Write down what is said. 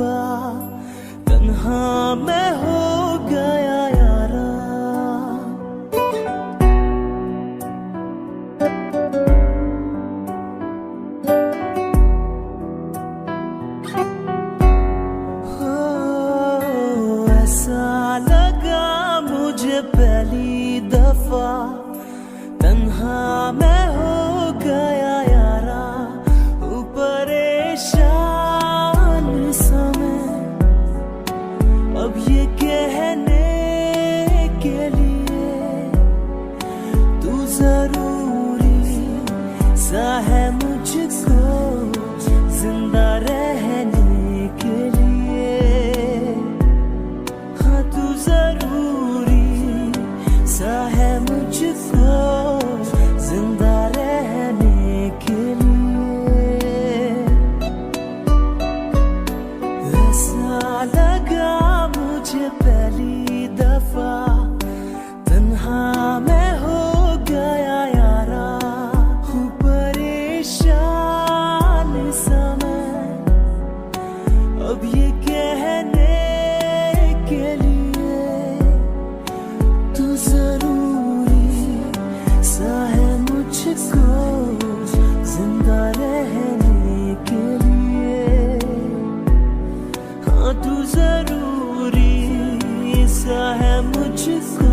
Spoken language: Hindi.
दफा तन्हा मैं हो गया यारा। ऐसा लगा मुझे पहली दफा तन्हा मैं हो गया यारा। परेशान समय अब ये कहने के लिए तू जरूरी सा है मुझको जिंदा रहने के लिए। हाँ तू जरूरी सा है मुझको जिंदा रहने के लिए। ऐसा लगा मुझे पहली दफा तन्हा मैं हो गया यारा। हूँ परेशान समय अब ये कहने के लिए तू जरूरी सा है मुझको जिंदा रहने के लिए। हाँ तू जरूरी सा है मुझको